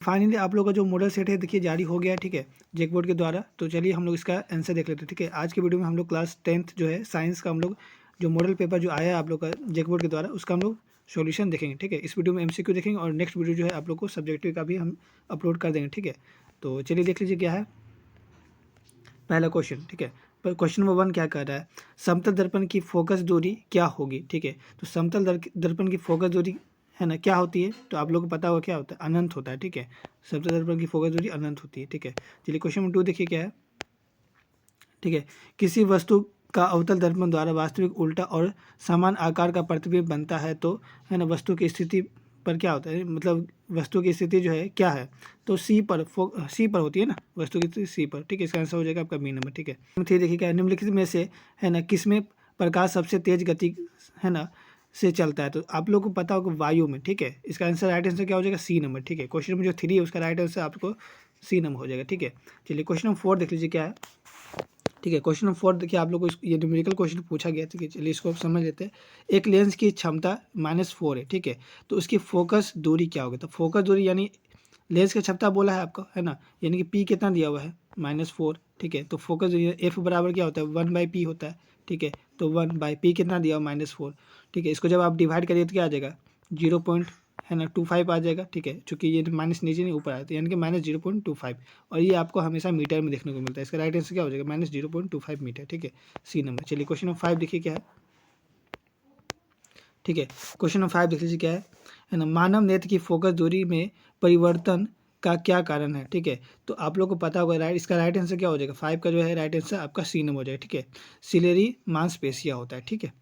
Finally आप लोग का जो मॉडल सेट है देखिए जारी हो गया है, ठीक है, जैकबोर्ड के द्वारा। तो चलिए हम लोग इसका आंसर देख लेते हैं, ठीक है। आज की वीडियो में हम लोग क्लास 10th जो है साइंस का हम लोग जो मॉडल पेपर जो आया है आप लोग का जैकबोर्ड के द्वारा उसका हम लोग सॉल्यूशन देखेंगे, ठीक है। इस वीडियो में एमसीक्यू देखेंगे और नेक्स्ट वीडियो जो है आप लोग को सब्जेक्टिव का भी हम अपलोड कर देंगे, ठीक है। तो चलिए देख लीजिए क्या है पहला क्वेश्चन, ठीक है। पर क्वेश्चन नंबर 1 क्या कर रहा है, समतल दर्पण की फोकस दूरी क्या होगी, ठीक है। तो समतल दर्पण की फोकस दूरी है ना क्या होती है, तो आप लोगों को पता होगा क्या होता है, अनंत होता है, ठीक है। समतल दर्पण की फोकस दूरी अनंत होती है, ठीक है। चलिए क्वेश्चन नंबर 2 देखिए क्या है, ठीक है। किसी वस्तु का अवतल दर्पण द्वारा वास्तविक उल्टा और समान आकार का प्रतिबिंब बनता है तो है ना वस्तु की स्थिति पर क्या होता है, मतलब वस्तु की स्थिति जो है क्या है, तो सी पर होती है ना वस्तु की स्थिति सी पर, ठीक है। इसका आंसर हो जाएगा आपका बी नंबर, ठीक है। थ्री देखिए क्या है, निम्नलिखित में से है ना किसमें प्रकाश सबसे तेज गति है ना से चलता है, तो आप लोग को पता होगा वायु में, ठीक है। इसका आंसर राइट आंसर क्या हो जाएगा, सी नंबर, ठीक है। क्वेश्चन नंबर जो 3 है उसका राइट आंसर आपको सी नंबर हो जाएगा, ठीक है। चलिए क्वेश्चन नंबर 4 देख लीजिए क्या है, ठीक है। क्वेश्चन नंबर 4 देखिए आप लोग को ये न्यूमेरिकल क्वेश्चन पूछा गया, ठीक है। चलिए इसको समझ लेते हैं। एक लेंस की क्षमता -4 है, ठीक है। तो उसकी फोकस दूरी क्या होगी, तो फोकस दूरी यानी लेंस की क्षमता बोला है आपको है ना, यानी कि पी कितना दिया हुआ है -4, ठीक है। तो फोकस दूरी एफ बराबर क्या होता है 1/p होता है, ठीक है। तो 1/p कितना दिया हुआ -4, ठीक है। इसको जब आप डिवाइड करिए तो क्या आ जाएगा 0 है ना 25 आ जाएगा, ठीक है। चूंकि ये माइनस नीचे नहीं ऊपर आया तो यानी कि -0.25, और ये आपको हमेशा मीटर में देखने को मिलता है। इसका राइट आंसर क्या हो जाएगा -0.25 मीटर, ठीक है, सी नंबर। चलिए क्वेश्चन नंबर 5 देखिए क्या है, ठीक है। क्वेश्चन नंबर 5 देख लीजिए क्या है ना, मानव नेत्र की फोकस दूरी में परिवर्तन का क्या कारण है, ठीक है। तो आप लोग को पता होगा राइट, इसका राइट आंसर क्या हो जाएगा 5 का जो है राइट आंसर आपका सी नंबर हो जाएगा, ठीक है। सिलेरी मांसपेशिया होता है, ठीक है।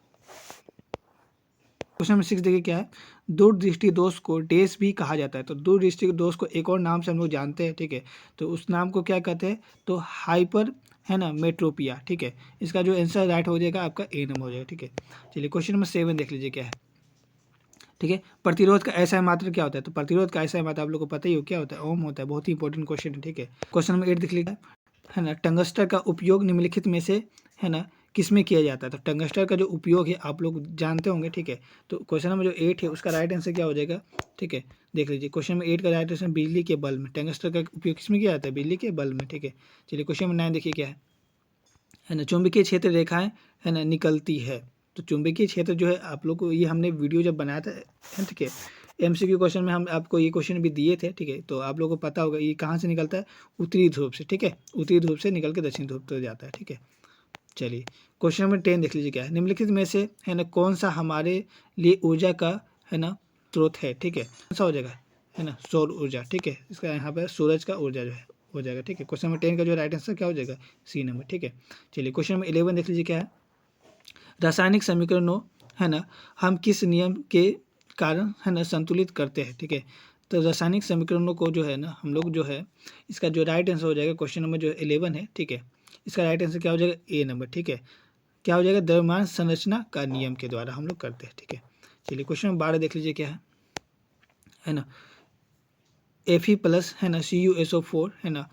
क्वेश्चन नंबर 6 देखिए क्या है, दूरदृष्टि दोष को डैश भी कहा जाता है, तो दूरदृष्टि दोष को एक और नाम से हम लोग जानते हैं, ठीक है। तो उस नाम को क्या कहते हैं, तो हाइपर है ना मेट्रोपिया, ठीक है। इसका जो आंसर राइट हो जाएगा आपका ए नंबर हो जाएगा, ठीक है। चलिए क्वेश्चन नंबर 7 देख लीजिए क्या है, ठीक है। प्रतिरोध का ऐसा मात्रा क्या होता है, तो प्रतिरोध का ऐसा मात्रा आप लोग को पता ही हो क्या होता है, ओम होता है। बहुत ही इंपॉर्टेंट क्वेश्चन है, ठीक है। क्वेश्चन नंबर 8 देख लीजिए है ना, टंगस्टर का उपयोग निम्नलिखित में से है ना किसमें किया जाता है, तो टंगस्टर का जो उपयोग है आप लोग जानते होंगे, ठीक है। तो क्वेश्चन नंबर जो 8 है उसका राइट आंसर क्या हो जाएगा, ठीक है। देख लीजिए क्वेश्चन नंबर 8 का राइट आंसर बिजली के बल्ब में, टंगस्टर का उपयोग किसमें किया जाता है, बिजली के बल्ब में, ठीक है। चलिए क्वेश्चन नंबर 9 देखिए क्या है ना, चुंबकीय क्षेत्र रेखाएं है ना निकलती है, तो चुंबकीय क्षेत्र जो है आप लोग को ये हमने वीडियो जब बनाया था, ठीक है। एमसीक्यू क्वेश्चन में हम आपको ये क्वेश्चन भी दिए थे, ठीक है। तो आप लोगों को पता होगा ये कहाँ से निकलता है, उत्तरी ध्रुव से, ठीक है। उत्तरी ध्रुव से निकल के दक्षिण ध्रुव तक जाता है, ठीक है। चलिए क्वेश्चन नंबर 10 देख लीजिए क्या है, निम्नलिखित में से है ना कौन सा हमारे लिए ऊर्जा का है ना स्रोत है, ठीक है। कौन सा हो जाएगा है ना सौर ऊर्जा, ठीक है। इसका यहाँ पर सूरज का ऊर्जा जो है हो जाएगा, ठीक है। क्वेश्चन नंबर 10 का जो राइट आंसर क्या हो जाएगा सी नंबर, ठीक है। चलिए क्वेश्चन नंबर 11 देख लीजिए क्या है, रासायनिक समीकरणों है ना हम किस नियम के कारण है ना संतुलित करते हैं, ठीक है। तो रासायनिक समीकरणों को जो है ना हम लोग जो है इसका जो राइट आंसर हो जाएगा क्वेश्चन नंबर जो 11 है, ठीक है। इसका राइट आंसर क्या हो जाएगा ए नंबर, ठीक है। क्या हो जाएगा द्रव्यमान संरचना का नियम के द्वारा हम लोग करते हैं, ठीक है। चलिए क्वेश्चन नंबर 12 देख लीजिए क्या है ना Fe+ है ना CuSO4 है ना,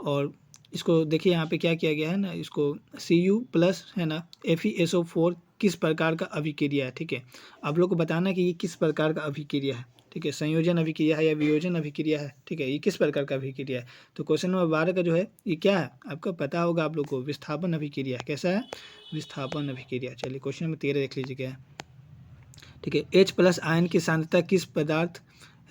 और इसको देखिए यहाँ पे क्या किया गया है ना, इसको Cu+ है ना FeSO4 किस प्रकार का अभिक्रिया है, ठीक है। आप लोग को बताना है कि ये किस प्रकार का अभिक्रिया है, ठीक है। संयोजन अभिक्रिया है या वियोजन अभिक्रिया है, ठीक है। ये किस प्रकार का अभिक्रिया है, तो क्वेश्चन नंबर 12 का जो है ये क्या है आपको पता होगा आप लोग को, विस्थापन अभिक्रिया है। कैसा है, विस्थापन अभिक्रिया। चलिए क्वेश्चन नंबर 13 देख लीजिए क्या है, ठीक है। H+ आयन की सांद्रता किस पदार्थ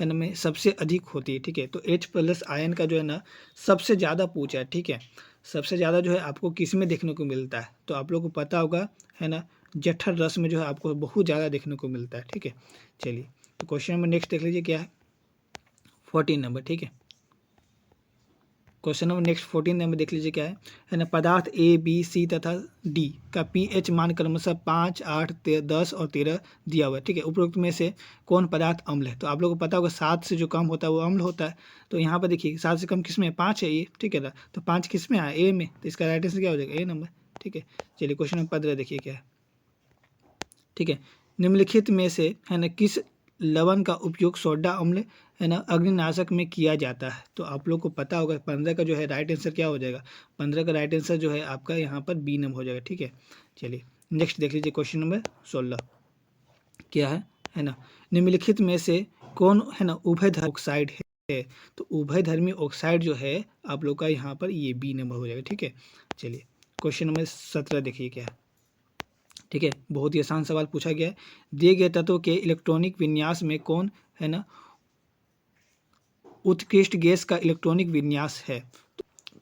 है ना में सबसे अधिक होती है, ठीक है। तो H+ आयन का जो है ना सबसे ज़्यादा पूछा है, ठीक है। सबसे ज़्यादा जो है आपको किस में देखने को मिलता है, तो आप लोग को पता होगा है ना जठर रस में जो है आपको बहुत ज़्यादा देखने को मिलता है, ठीक है। चलिए तो क्वेश्चन नंबर नेक्स्ट देख लीजिए क्या है 14 नंबर, ठीक है। क्वेश्चन नंबर नेक्स्ट 14 नंबर देख लीजिए क्या है ना, पदार्थ A, B, C तथा D का pH मान क्रमशः 5, 8, 10 और 13 दिया हुआ है, ठीक है। उपरोक्त में से कौन पदार्थ अम्ल है, तो आप लोगों को पता होगा 7 से जो कम होता है वो अम्ल होता है। तो यहाँ पर देखिए 7 से कम किस में 5 है ये, ठीक है ना। तो 5 किस में आया ए में, तो इसका राइट आंसर क्या हो जाएगा ए नंबर, ठीक है। चलिए क्वेश्चन नंबर 15 देखिए क्या है, ठीक है। निम्नलिखित में से है ना किस लवण का उपयोग सोडा अम्ल है ना अग्निनाशक में किया जाता है, तो आप लोग को पता होगा 15 का जो है राइट आंसर क्या हो जाएगा, 15 का राइट आंसर जो है आपका यहाँ पर बी नंबर हो जाएगा, ठीक है। चलिए नेक्स्ट देख लीजिए क्वेश्चन नंबर 16 क्या है ना, निम्नलिखित में से कौन है ना उभयधारी ऑक्साइड है, है, तो उभयधर्मी ऑक्साइड जो है आप लोग का यहाँ पर ये बी नंबर हो जाएगा। ठीक है, चलिए क्वेश्चन नंबर 17 देखिए क्या है। ठीक है, बहुत ही आसान सवाल पूछा गया है। दिए गए तत्व के इलेक्ट्रॉनिक विन्यास में कौन है ना उत्कृष्ट गैस का इलेक्ट्रॉनिक विन्यास है।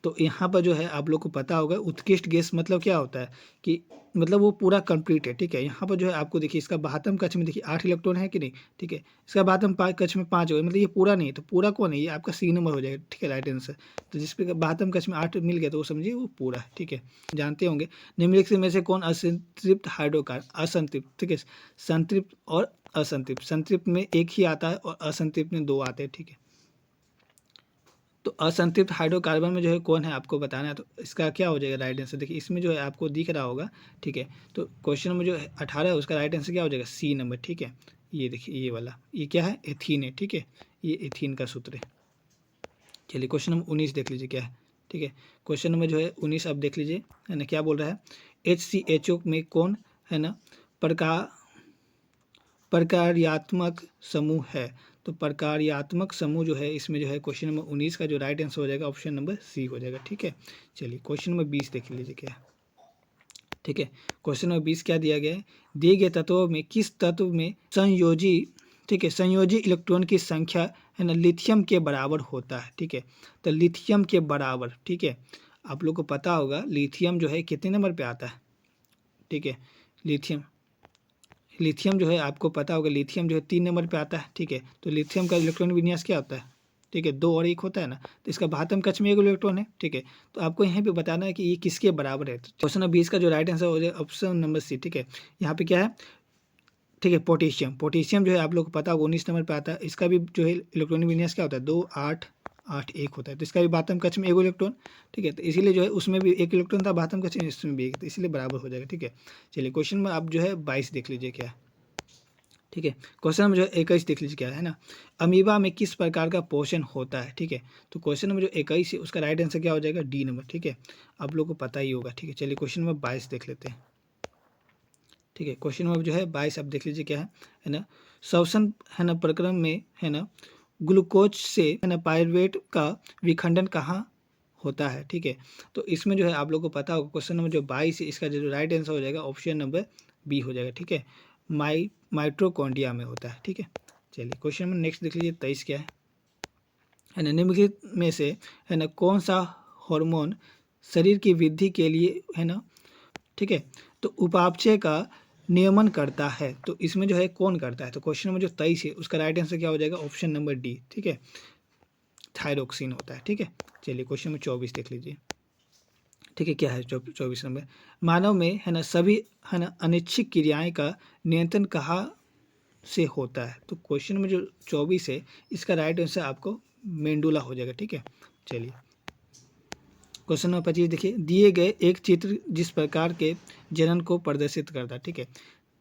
तो यहाँ पर जो है आप लोग को पता होगा उत्कृष्ट गैस मतलब क्या होता है कि मतलब वो पूरा कंप्लीट है। ठीक है, यहाँ पर जो है आपको देखिए इसका बाह्यतम कक्ष में देखिए 8 इलेक्ट्रॉन है कि नहीं। ठीक है, इसका बाह्यतम कक्ष में 5 हो, मतलब ये पूरा नहीं है, तो पूरा कौन है, ये आपका सी नंबर हो जाएगा। ठीक है, राइट आंसर। तो जिस पे बाह्यतम कक्ष में 8 मिल गया तो वो समझिए वो पूरा है। ठीक है, जानते होंगे निम्नलिखित में से कौन असंतृप्त हाइड्रोकार्बन, असंतृप्त, ठीक है, संतृप्त और असंतृप्त, संतृप्त में एक ही आता है और असंतृप्त में 2 आते हैं। ठीक है, तो असंतृप्त हाइड्रोकार्बन में जो है कौन है आपको बताना है, तो इसका क्या हो जाएगा राइट आंसर। देखिए इसमें जो है आपको दिख रहा होगा। ठीक है, तो क्वेश्चन नंबर जो है 18 है उसका राइट आंसर क्या हो जाएगा, सी नंबर। ठीक है, ये देखिए ये वाला ये क्या है, एथीन है। ठीक है, ये एथीन का सूत्र है। चलिए क्वेश्चन नंबर 19 देख लीजिए क्या है। ठीक है, क्वेश्चन नंबर जो है 19 अब देख लीजिए है ना, क्या बोल रहा है, HCHO में कौन है ना प्रकार्यात्मक समूह है। तो प्रकार्यात्मक समूह जो है इसमें जो है क्वेश्चन नंबर 19 का जो राइट आंसर हो जाएगा ऑप्शन नंबर सी हो जाएगा। ठीक है, चलिए क्वेश्चन नंबर 20 देख लीजिए क्या है। ठीक है, क्वेश्चन नंबर 20 क्या दिया गया है, दिए गए तत्वों में किस तत्व में संयोजी, ठीक है, संयोजी इलेक्ट्रॉन की संख्या है ना लिथियम के बराबर होता है। ठीक है, तो लिथियम के बराबर, ठीक है, आप लोग को पता होगा लिथियम जो है कितने नंबर पे आता है। ठीक है, लिथियम जो है आपको पता होगा, लिथियम जो है 3 नंबर पे आता है। ठीक है, तो लिथियम का इलेक्ट्रॉन विन्यास क्या होता है, ठीक है, 2 और 1 होता है ना, तो इसका बाह्यतम कक्ष में 1 इलेक्ट्रॉन है। ठीक है, तो आपको यहाँ पे बताना है कि ये किसके बराबर है। तो क्वेश्चन नंबर 20 का जो राइट आंसर हो जाएगा ऑप्शन नंबर सी। ठीक है, यहाँ पे क्या है, ठीक है, पोटेशियम, पोटेशियम जो है आप लोग को पता होगा 19 नंबर पे आता है। इसका भी जो है इलेक्ट्रॉनिक विन्यास क्या होता है, 2 8 8 1 होता है, तो इसका भी बाह्यतम कक्ष में 1 इलेक्ट्रॉन। ठीक है, तो इसीलिए जो है उसमें भी 1 इलेक्ट्रॉन था बाह्यतम कक्ष में, इसमें भी 1, तो इसलिए बराबर हो जाएगा। ठीक है, चलिए क्वेश्चन में आप जो है 22 देख लीजिए क्या है। ठीक है, क्वेश्चन नंबर जो 21 देख लीजिए क्या है ना, अमीबा में किस प्रकार का पोषण होता है। ठीक है, तो क्वेश्चन नंबर जो 21 है उसका राइट आंसर क्या हो जाएगा, डी नंबर। ठीक है, आप लोग को पता ही होगा। ठीक है, चलिए क्वेश्चन नंबर 22 देख लेते हैं। ठीक है, क्वेश्चन नंबर जो है 22 आप देख लीजिए क्या है ना, श्वसन है ना प्रक्रम में है ना ग्लूकोज से है ना पायरुवेट का विखंडन कहाँ होता है। ठीक है, तो इसमें जो है आप लोग को पता होगा क्वेश्चन नंबर जो 22 है इसका जो राइट आंसर हो जाएगा ऑप्शन नंबर बी हो जाएगा। ठीक है, माइट्रोकॉन्ड्रिया में होता है। ठीक है, चलिए क्वेश्चन नंबर नेक्स्ट देख लीजिए 23 क्या है ना, निम्नलिखित में से है ना कौन सा हार्मोन शरीर की वृद्धि के लिए है ना, ठीक है, तो उपापचय का नियमन करता है। तो इसमें जो है कौन करता है, तो क्वेश्चन नंबर जो 23 है उसका राइट आंसर क्या हो जाएगा ऑप्शन नंबर डी। ठीक है, थायरोक्सिन होता है। ठीक है, चलिए क्वेश्चन नंबर 24 देख लीजिए। ठीक है, क्या है 24 नंबर, मानव में है ना सभी है ना अनिच्छिक क्रियाएं का नियंत्रण कहाँ से होता है। तो क्वेश्चन में जो 24 है इसका राइट आंसर आपको मेंडुला हो जाएगा। ठीक है, चलिए क्वेश्चन नंबर 25 देखिए, दिए गए एक चित्र जिस प्रकार के जनन को प्रदर्शित करता है। ठीक है,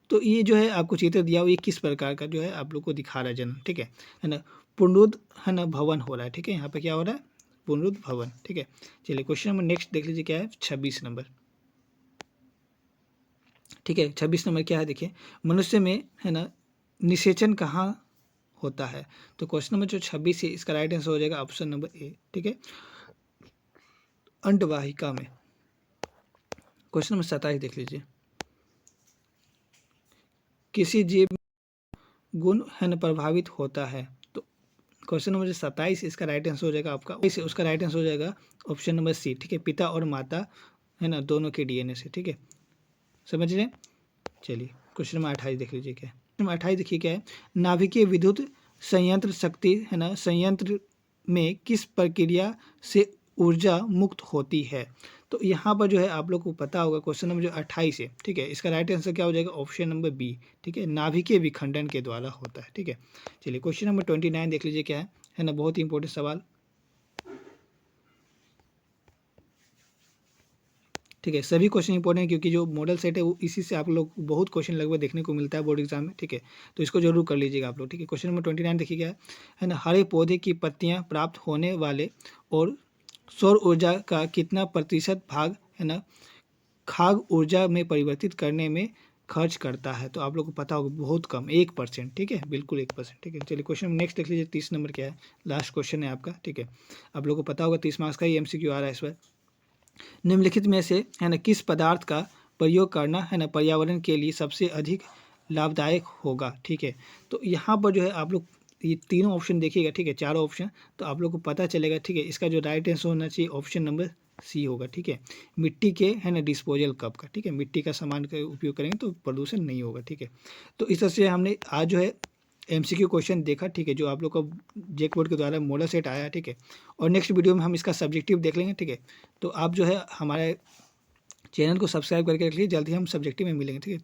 तो ये जो है आपको चित्र दिया हुआ ये किस प्रकार का जो है आप लोग को दिखा रहा है जनन। ठीक है ना, पुनरुद्ध है ना भवन हो रहा है। ठीक है, यहाँ पे क्या हो रहा है, पुनरुद्ध भवन। ठीक है, चलिए क्वेश्चन नंबर नेक्स्ट देख लीजिए क्या है 26 नंबर। ठीक है, 26 नंबर क्या है देखिए, मनुष्य में है ना निषेचन कहाँ होता है। तो क्वेश्चन नंबर जो 26 है इसका राइट आंसर हो जाएगा ऑप्शन नंबर ए। ठीक है, अंडवाहिका में। क्वेश्चन नंबर 27 देख लीजिए, किसी जीव गुण है ना प्रभावित होता है। तो क्वेश्चन नंबर 27 इसका राइट आंसर हो जाएगा आपका इसे उसका राइट आंसर हो जाएगा ऑप्शन नंबर सी। ठीक है, पिता और माता है ना दोनों के डीएनए से। ठीक है, समझ रहे हैं। चलिए क्वेश्चन नंबर 28 देख लीजिए क्या है। नंबर 28 देखिए क्या है, नाभिकीय विद्युत संयंत्र शक्ति है ना संयंत्र में किस प्रक्रिया से ऊर्जा मुक्त होती है। तो यहाँ पर जो है आप लोग को पता होगा क्वेश्चन नंबर जो 28 है। ठीक है, इसका राइट आंसर क्या हो जाएगा ऑप्शन नंबर बी। ठीक है, नाभिकीय विखंडन के द्वारा होता है। ठीक है, चलिए क्वेश्चन नंबर 29 देख लीजिए क्या है ना, बहुत ही इंपॉर्टेंट सवाल। ठीक है, सभी क्वेश्चन इंपॉर्टेंट है क्योंकि जो मॉडल सेट है वो इसी से आप लोग बहुत क्वेश्चन लगभग देखने को मिलता है बोर्ड एग्जाम में। ठीक है, तो इसको जरूर कर लीजिएगा आप लोग। ठीक है, क्वेश्चन नंबर 29 देखिए क्या है ना, हरे पौधे की पत्तियां प्राप्त होने वाले और सौर ऊर्जा का कितना प्रतिशत भाग है ना खाग ऊर्जा में परिवर्तित करने में खर्च करता है? तो आप लोग को पता होगा बहुत कम, 1%, ठीक है, बिल्कुल 1%, ठीक है। चलिए क्वेश्चन नेक्स्ट देख लीजिए, 30 नंबर क्या है, लास्ट क्वेश्चन है आपका, ठीक है। आप लोग को पता होगा 30 मार्क्स का ही MCQ आ रहा है इस बार। निम्नलिखित में से है ना किस पदार्थ का प्रयोग करना है ना पर्यावरण के लिए सबसे अधिक लाभदायक होगा, ठीक है। तो यहाँ पर जो है आप लोग ये तीनों ऑप्शन देखिएगा, ठीक है, चारों ऑप्शन, तो आप लोग को पता चलेगा, ठीक है। इसका जो राइट आंसर होना चाहिए ऑप्शन नंबर सी होगा, ठीक है। मिट्टी के है ना डिस्पोजल कप का, ठीक है, मिट्टी का सामान का उपयोग करेंगे तो प्रदूषण नहीं होगा, ठीक है। तो इस तरह से हमने आज जो है MCQ क्वेश्चन देखा, ठीक है, जो आप लोग को जेक बोर्ड के द्वारा मॉडल सेट आया, ठीक है। और नेक्स्ट वीडियो में हम इसका सब्जेक्टिव देख लेंगे, ठीक है। तो आप जो है हमारे चैनल को सब्सक्राइब करके रखिए, जल्दी हम सब्जेक्टिव में मिलेंगे, ठीक है।